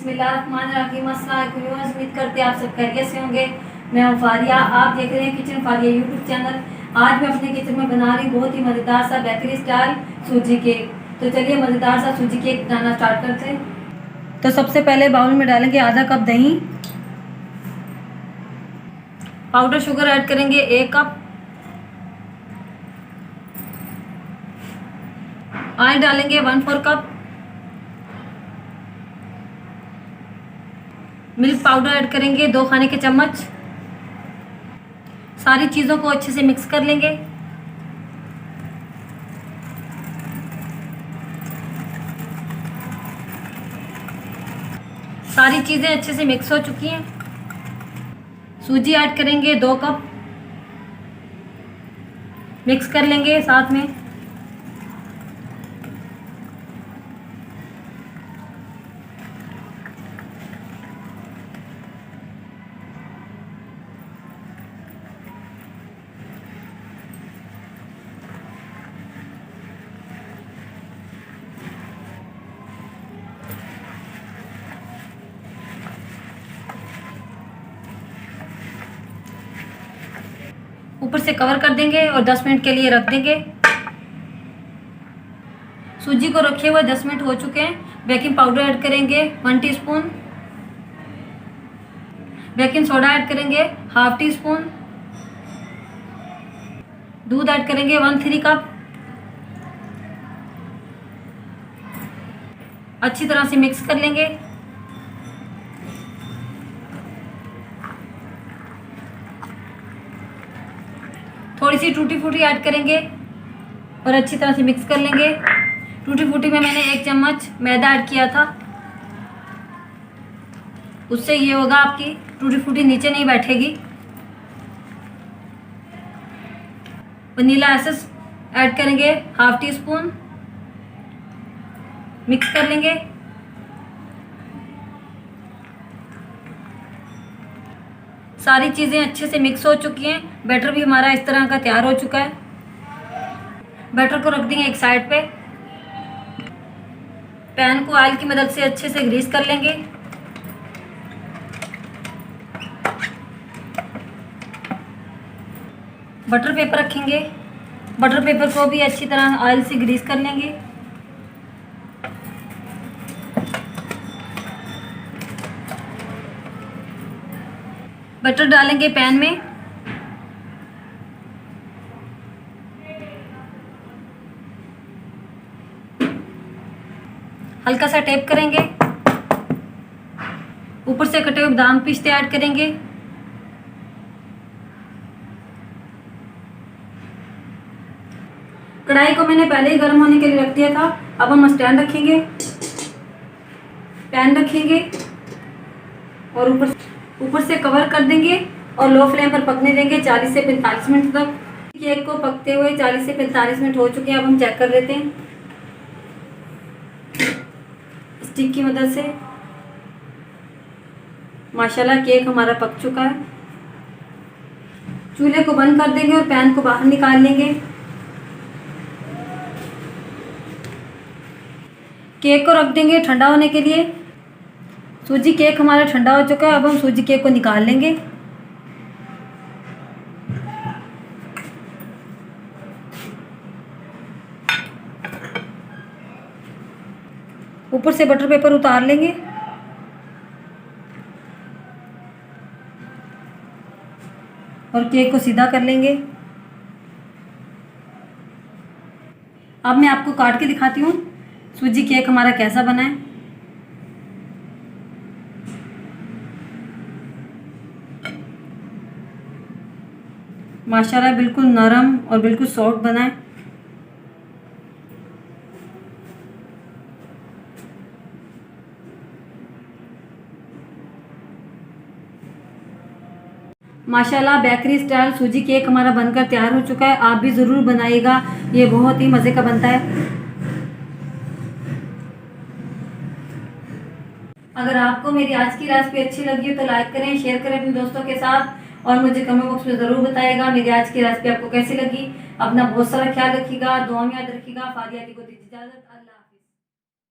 बिस्मिल्लाहिर्रहमानिर्रहीम। अस्सलाम वालेकुम। उम्मीद करते हैं आप सब खैरियत से होंगे। मैं हूं फारिया, आप देख रहे हैं किचन फारिया यूट्यूब चैनल। आज मैं अपने किचन में बना रही बहुत ही मज़ेदार सा बेकरी स्टाइल सूजी केक। तो चलिए मज़ेदार सा सूजी केक बनाना स्टार्ट करते हैं। तो सबसे पहले बाउल में डालेंगे आधा कप दही, पाउडर शुगर ऐड करेंगे 1 कप, ऑयल डालेंगे 1/4 कप, मिल्क पाउडर ऐड करेंगे 2 खाने के चम्मच। सारी चीज़ों को अच्छे से मिक्स कर लेंगे। सारी चीज़ें अच्छे से मिक्स हो चुकी हैं। सूजी ऐड करेंगे 2 कप, मिक्स कर लेंगे साथ में। ऊपर से कवर कर देंगे और 10 मिनट के लिए रख देंगे। सूजी को रखे हुए 10 मिनट हो चुके हैं। बेकिंग पाउडर ऐड करेंगे 1 टीस्पून, बेकिंग सोडा ऐड करेंगे 1/2 टीस्पून, दूध ऐड करेंगे 1/3 कप। अच्छी तरह से मिक्स कर लेंगे। थोड़ी सी टूटी फ्रूटी ऐड करेंगे और अच्छी तरह से मिक्स कर लेंगे। टूटी फ्रूटी में मैंने 1 चम्मच मैदा ऐड किया था, उससे ये होगा आपकी टूटी फ्रूटी नीचे नहीं बैठेगी। वनीला एसेंस ऐड करेंगे 1/2 टीस्पून, मिक्स कर लेंगे। सारी चीज़ें अच्छे से मिक्स हो चुकी हैं। बैटर भी हमारा इस तरह का तैयार हो चुका है। बैटर को रख देंगे एक साइड पे। पैन को ऑयल की मदद से अच्छे से ग्रीस कर लेंगे। बटर पेपर रखेंगे, बटर पेपर को भी अच्छी तरह ऑयल से ग्रीस कर लेंगे। बटर डालेंगे पैन में। हल्का सा टैप करेंगे। ऊपर से कटे हुए बादाम पिस्ते ऐड करेंगे। कढ़ाई को मैंने पहले ही गर्म होने के लिए रख दिया था। अब हम स्टैंड रखेंगे, पैन रखेंगे और ऊपर से कवर कर देंगे और लो फ्लेम पर पकने देंगे 40 से 45 मिनट तक। केक को पकते हुए 40 से 45 मिनट हो चुके हैं। अब हम चेक कर लेते हैं स्टिक की मदद से। माशाल्लाह केक हमारा पक चुका है। चूल्हे को बंद कर देंगे और पैन को बाहर निकाल लेंगे। केक को रख देंगे ठंडा होने के लिए। सूजी केक हमारा ठंडा हो चुका है। अब हम सूजी केक को निकाल लेंगे। ऊपर से बटर पेपर उतार लेंगे। और केक को सीधा कर लेंगे। अब मैं आपको काट के दिखाती हूँ सूजी केक हमारा कैसा बना है। माशाल्लाह बिल्कुल नरम और बिल्कुल सॉफ्ट बना है। माशाल्लाह बेकरी स्टाइल सूजी केक हमारा बनकर तैयार हो चुका है। आप भी ज़रूर बनाइएगा, ये बहुत ही मज़े का बनता है। अगर आपको मेरी आज की रेसिपी अच्छी लगी हो तो लाइक करें, शेयर करें अपने दोस्तों के साथ और मुझे कमेंट बॉक्स में ज़रूर बताइएगा मेरी आज की रेसिपी आपको कैसी लगी। अपना बहुत सारा ख्याल रखिएगा, दुआ में याद रखिएगा। फारिया दी को दीजिए इजाज़त।